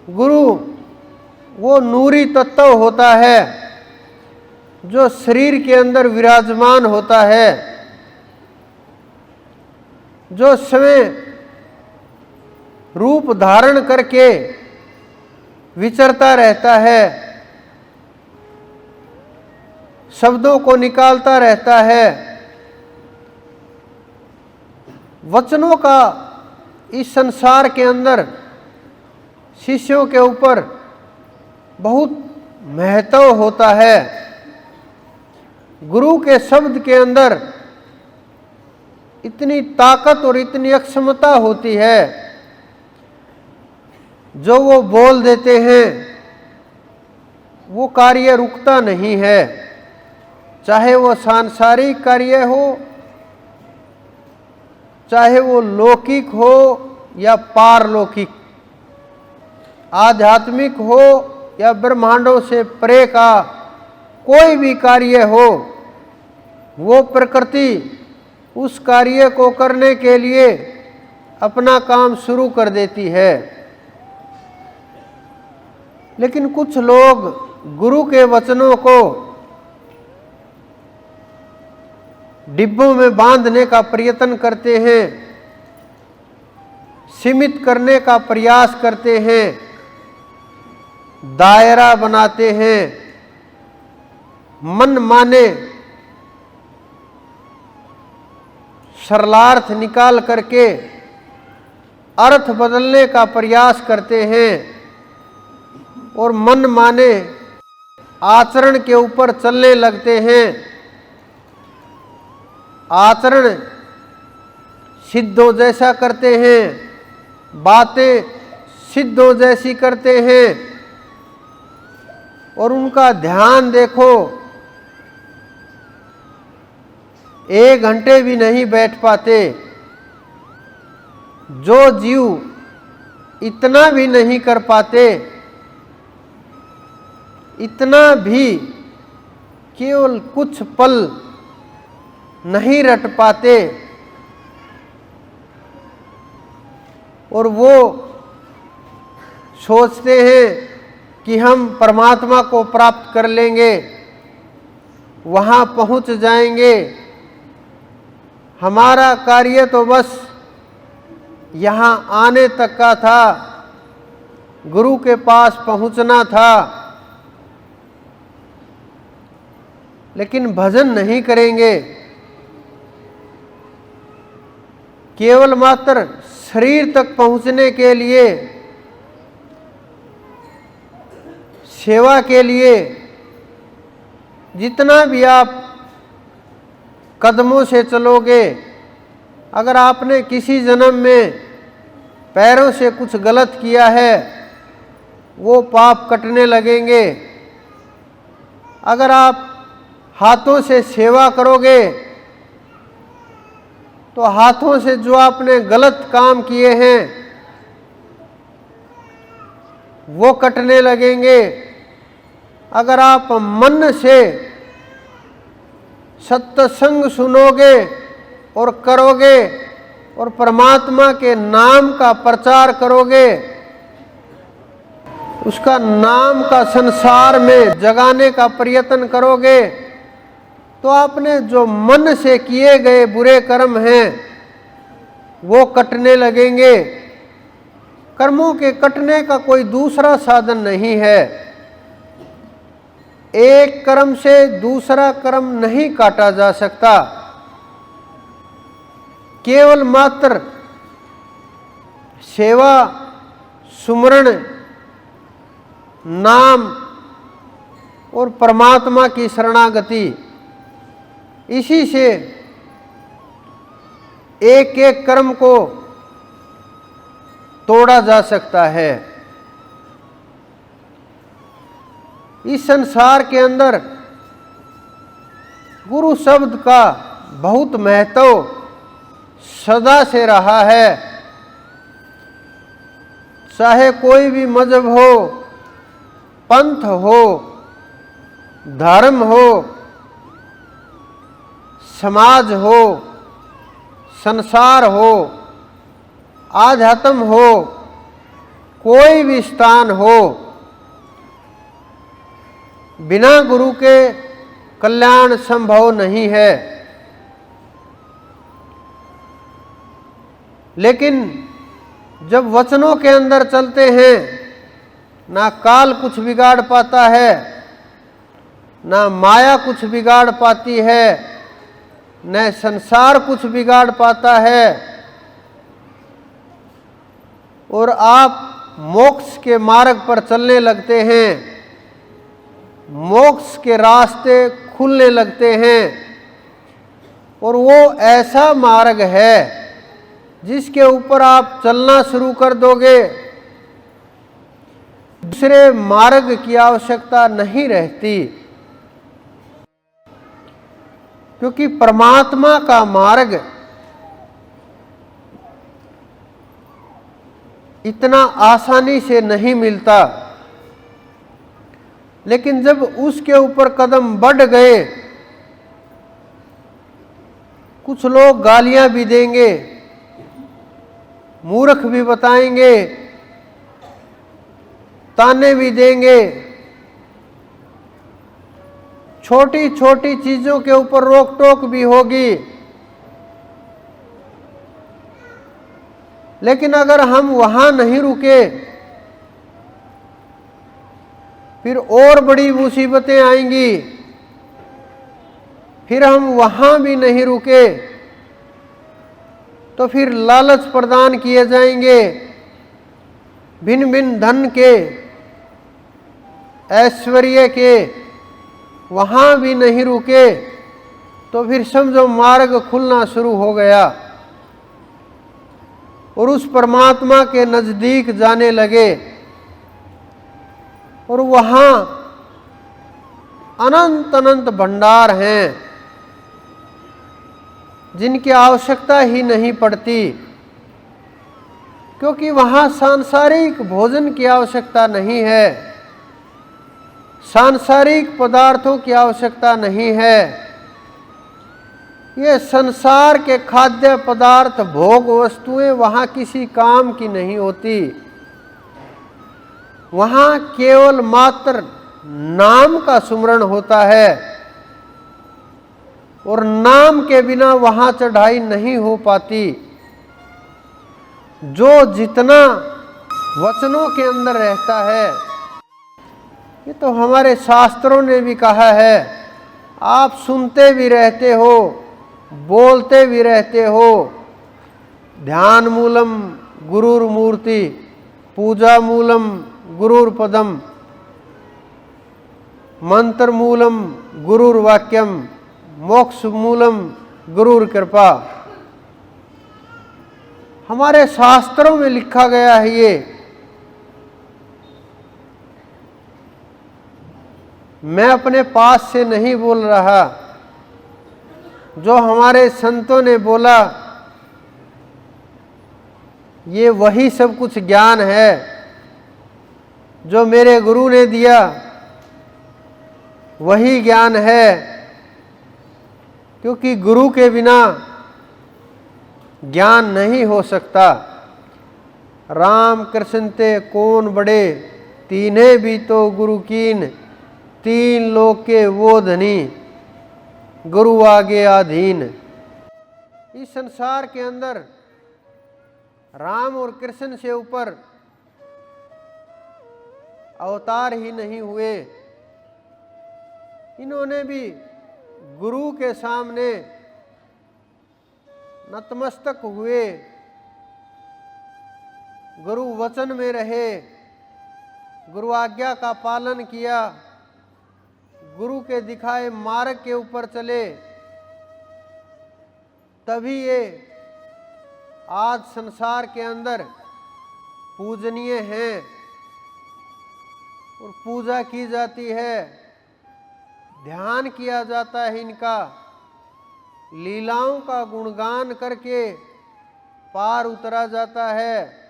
गुरु वो नूरी तत्व होता है जो शरीर के अंदर विराजमान होता है, जो स्वयं रूप धारण करके विचरता रहता है, शब्दों को निकालता रहता है। वचनों का इस संसार के अंदर शिष्यों के ऊपर बहुत महत्व होता है। गुरु के शब्द के अंदर इतनी ताकत और इतनी अक्षमता होती है, जो वो बोल देते हैं वो कार्य रुकता नहीं है, चाहे वो सांसारिक कार्य हो, चाहे वो लौकिक हो या पारलौकिक, आध्यात्मिक हो या ब्रह्मांडों से परे का कोई भी कार्य हो, वो प्रकृति उस कार्य को करने के लिए अपना काम शुरू कर देती है। लेकिन कुछ लोग गुरु के वचनों को डिब्बों में बांधने का प्रयत्न करते हैं, सीमित करने का प्रयास करते हैं, दायरा बनाते हैं, मन माने सरलार्थ निकाल करके अर्थ बदलने का प्रयास करते हैं और मन माने आचरण के ऊपर चलने लगते हैं। आचरण सिद्धों जैसा करते हैं, बातें सिद्धों जैसी करते हैं, और उनका ध्यान देखो 1 घंटे भी नहीं बैठ पाते। जो जीव इतना भी नहीं कर पाते, इतना भी केवल कुछ पल नहीं रट पाते, और वो सोचते हैं कि हम परमात्मा को प्राप्त कर लेंगे, वहाँ पहुँच जाएंगे, हमारा कार्य तो बस यहाँ आने तक का था, गुरु के पास पहुँचना था। लेकिन भजन नहीं करेंगे, केवल मात्र शरीर तक पहुँचने के लिए, सेवा के लिए जितना भी आप कदमों से चलोगे, अगर आपने किसी जन्म में पैरों से कुछ गलत किया है, वो पाप कटने लगेंगे। अगर आप हाथों से सेवा करोगे, तो हाथों से जो आपने गलत काम किए हैं वो कटने लगेंगे। अगर आप मन से सत्संग सुनोगे और करोगे और परमात्मा के नाम का प्रचार करोगे, उसका नाम का संसार में जगाने का प्रयत्न करोगे, तो आपने जो मन से किए गए बुरे कर्म हैं वो कटने लगेंगे। कर्मों के कटने का कोई दूसरा साधन नहीं है। एक कर्म से दूसरा कर्म नहीं काटा जा सकता। केवल मात्र सेवा, सुमरण, नाम और परमात्मा की शरणागति, इसी से एक एक कर्म को तोड़ा जा सकता है। इस संसार के अंदर गुरु शब्द का बहुत महत्व सदा से रहा है। चाहे कोई भी मजहब हो, पंथ हो, धर्म हो, समाज हो, संसार हो, आध्यात्म हो, कोई भी स्थान हो, बिना गुरु के कल्याण संभव नहीं है। लेकिन जब वचनों के अंदर चलते हैं, ना काल कुछ बिगाड़ पाता है, ना माया कुछ बिगाड़ पाती है, न संसार कुछ बिगाड़ पाता है, और आप मोक्ष के मार्ग पर चलने लगते हैं, मोक्ष के रास्ते खुलने लगते हैं। और वो ऐसा मार्ग है जिसके ऊपर आप चलना शुरू कर दोगे, दूसरे मार्ग की आवश्यकता नहीं रहती, क्योंकि परमात्मा का मार्ग इतना आसानी से नहीं मिलता। लेकिन जब उसके ऊपर कदम बढ़ गए, कुछ लोग गालियां भी देंगे, मूर्ख भी बताएंगे, ताने भी देंगे, छोटी छोटी चीजों के ऊपर रोक टोक भी होगी। लेकिन अगर हम वहां नहीं रुके, फिर और बड़ी मुसीबतें आएंगी। फिर हम वहां भी नहीं रुके तो फिर लालच प्रदान किए जाएंगे, भिन्न भिन्न धन के, ऐश्वर्य के। वहां भी नहीं रुके तो फिर समझो मार्ग खुलना शुरू हो गया और उस परमात्मा के नजदीक जाने लगे। और वहां अनंत अनंत भंडार हैं जिनकी आवश्यकता ही नहीं पड़ती, क्योंकि वहां सांसारिक भोजन की आवश्यकता नहीं है, सांसारिक पदार्थों की आवश्यकता नहीं है। ये संसार के खाद्य पदार्थ, भोग वस्तुएं वहां किसी काम की नहीं होती। वहां केवल मात्र नाम का सुमरण होता है, और नाम के बिना वहां चढ़ाई नहीं हो पाती। जो जितना वचनों के अंदर रहता है, ये तो हमारे शास्त्रों ने भी कहा है। आप सुनते भी रहते हो, बोलते भी रहते हो। ध्यान मूलम गुरुर मूर्ति, पूजा मूलम गुरुर पदम, मंत्र मूलम गुरुर वाक्यम, मोक्ष मूलम गुरुर कृपा। हमारे शास्त्रों में लिखा गया है ये। मैं अपने पास से नहीं बोल रहा, जो हमारे संतों ने बोला ये वही सब कुछ ज्ञान है जो मेरे गुरु ने दिया, वही ज्ञान है। क्योंकि गुरु के बिना ज्ञान नहीं हो सकता। राम कृष्ण ते कौन बड़े, तीन्हे भी तो गुरु कीन, तीन लोक के वो धनी, गुरु आगे आधीन। इस संसार के अंदर राम और कृष्ण से ऊपर अवतार ही नहीं हुए। इन्होंने भी गुरु के सामने नतमस्तक हुए, गुरु वचन में रहे, गुरु आज्ञा का पालन किया, गुरु के दिखाए मार्ग के ऊपर चले। तभी ये आज संसार के अंदर पूजनीय हैं और पूजा की जाती है, ध्यान किया जाता है इनका। लीलाओं का गुणगान करके पार उतरा जाता है।